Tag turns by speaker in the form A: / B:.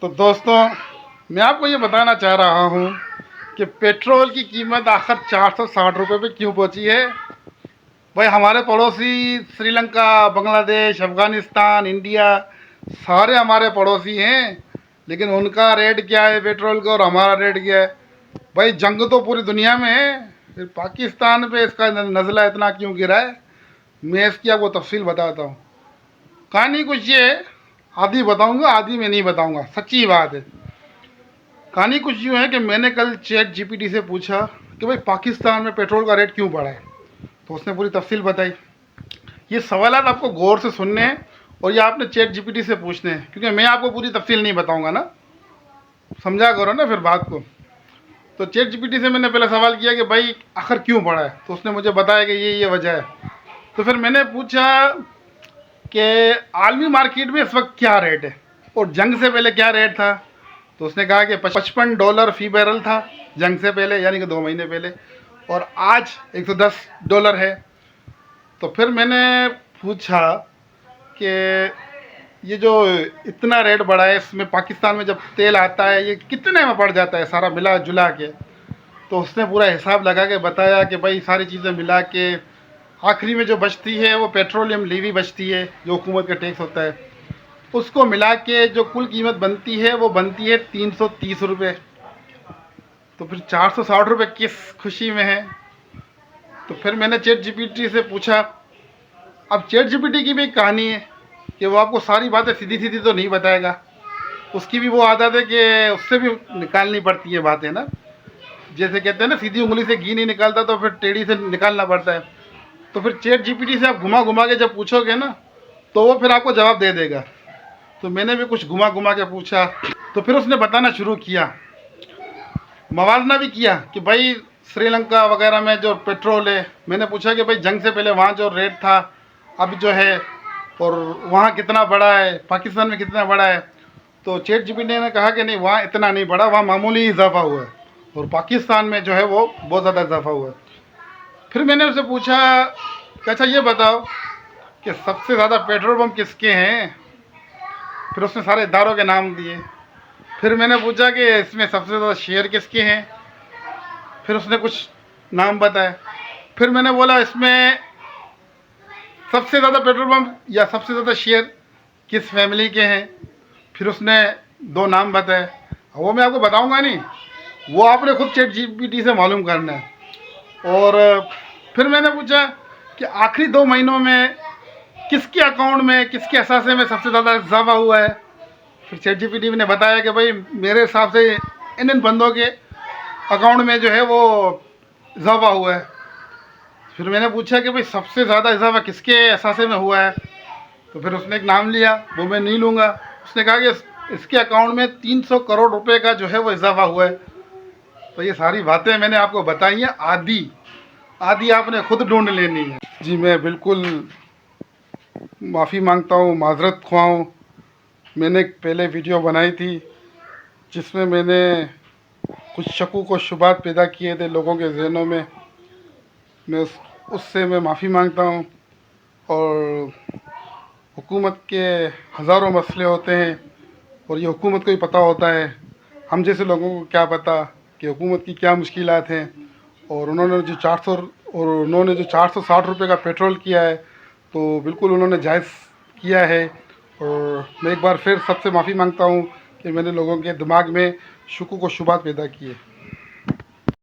A: तो दोस्तों, मैं आपको ये बताना चाह रहा हूँ कि पेट्रोल की कीमत आखिर 460 रुपये पे क्यों पहुँची है। भाई हमारे पड़ोसी श्रीलंका, बांग्लादेश, अफ़गानिस्तान, इंडिया सारे हमारे पड़ोसी हैं, लेकिन उनका रेट क्या है पेट्रोल का और हमारा रेट क्या है। भाई जंग तो पूरी दुनिया में है, फिर पाकिस्तान पे इसका नज़ला इतना क्यों गिरा है। मैं इसकी आपको तफसील बताता हूँ। कहानी कुछ ये है, आधी बताऊंगा आधी मैं नहीं बताऊंगा, सच्ची बात है। कहानी कुछ यूँ है कि मैंने कल चैट जीपीटी से पूछा कि भाई पाकिस्तान में पेट्रोल का रेट क्यों बढ़ा है, तो उसने पूरी तफसील बताई। ये सवालात आपको गौर से सुनने हैं और ये आपने चैट जीपीटी से पूछने हैं, क्योंकि मैं आपको पूरी तफसील नहीं बताऊंगा ना, समझा करो ना फिर बात को। तो चैट जीपीटी से मैंने पहले सवाल किया कि भाई आखिर क्यों बढ़ा है, तो उसने मुझे बताया कि ये वजह है। तो फिर मैंने पूछा कि आलमी मार्केट में इस वक्त क्या रेट है और जंग से पहले क्या रेट था। तो उसने कहा कि $55 फ़ी बैरल था जंग से पहले, यानी कि 2 महीने पहले, और आज $110 है। तो फिर मैंने पूछा कि ये जो इतना रेट बढ़ा है, इसमें पाकिस्तान में जब तेल आता है ये कितने में पड़ जाता है सारा मिला जुला के। तो उसने पूरा हिसाब लगा के बताया कि भाई सारी चीज़ें मिला के आखिरी में जो बचती है वो पेट्रोलियम लीवी बचती है, जो हुकूमत का टैक्स होता है, उसको मिला के जो कुल कीमत बनती है वो बनती है 330 रुपये। तो फिर 460 रुपये किस खुशी में है। तो फिर मैंने चैट जीपीटी से पूछा। अब चैट जीपीटी की भी एक कहानी है कि वो आपको सारी बातें सीधी सीधी तो नहीं बताएगा, उसकी भी वो आदत है कि उससे भी निकालनी पड़ती है बातें ना। जैसे कहते हैं ना, सीधी उंगली से घी नहीं निकालता तो फिर टेढ़ी से निकालना पड़ता है। तो फिर चैट जीपीटी से आप घुमा घुमा के जब पूछोगे ना, तो वो फिर आपको जवाब दे देगा। तो मैंने भी कुछ घुमा घुमा के पूछा, तो फिर उसने बताना शुरू किया, मवाजना भी किया कि भाई श्रीलंका वगैरह में जो पेट्रोल है, मैंने पूछा कि भाई जंग से पहले वहाँ जो रेट था अब जो है, और वहाँ कितना बढ़ा है, पाकिस्तान में कितना बढ़ा है। तो चैट जीपीटी ने कहा कि नहीं, वहाँ इतना नहीं बढ़ा, वहाँ मामूली इजाफा हुआ है, और पाकिस्तान में जो है वो बहुत ज़्यादा इजाफा हुआ है। फिर मैंने उससे पूछा कि अच्छा ये बताओ कि सबसे ज़्यादा पेट्रोल पंप किसके हैं। फिर उसने सारे इदारों के नाम दिए। फिर मैंने पूछा कि इसमें सबसे ज़्यादा शेयर किसके हैं। फिर उसने कुछ नाम बताए। फिर मैंने बोला इसमें सबसे ज़्यादा पेट्रोल पंप या सबसे ज़्यादा शेयर किस फैमिली के हैं। फिर उसने 2 नाम बताए। वो मैं आपको बताऊंगा नहीं, वो आपने खुद चैट जीपीटी से मालूम करना है। और फिर मैंने पूछा कि आखिरी 2 महीनों में किसके अकाउंट में, किसके असासे में सबसे ज़्यादा इजाफा हुआ है। फिर चैट जीपीटी ने बताया कि भाई मेरे हिसाब से इन बंदों के अकाउंट में जो है वो इजाफा हुआ है। फिर मैंने पूछा कि भाई सबसे ज़्यादा इजाफा किसके असासे में हुआ है। तो फिर उसने एक नाम लिया, वो मैं नहीं लूँगा। उसने कहा कि इसके अकाउंट में 300 करोड़ रुपए का जो है वो इजाफा हुआ है। तो ये सारी बातें मैंने आपको बताई हैं, आधी आधी आपने खुद ढूंढ लेनी है। जी मैं बिल्कुल माफ़ी मांगता हूँ, माजरत ख्वाह हूँ। मैंने एक पहले वीडियो बनाई थी जिसमें मैंने कुछ शकूक व शुबात पैदा किए थे लोगों के जहनों में। मैं उससे मैं माफ़ी मांगता हूँ। और हुकूमत के हज़ारों मसले होते हैं और ये हुकूमत को ही पता होता है, हम जैसे लोगों को क्या पता कि हुकूमत की क्या मुश्किलात हैं। और उन्होंने जो 460 रुपये का पेट्रोल किया है, तो बिल्कुल उन्होंने जायज़ किया है। और मैं एक बार फिर सबसे माफ़ी मांगता हूँ कि मैंने लोगों के दिमाग में शुकूक व शुबात पैदा किए।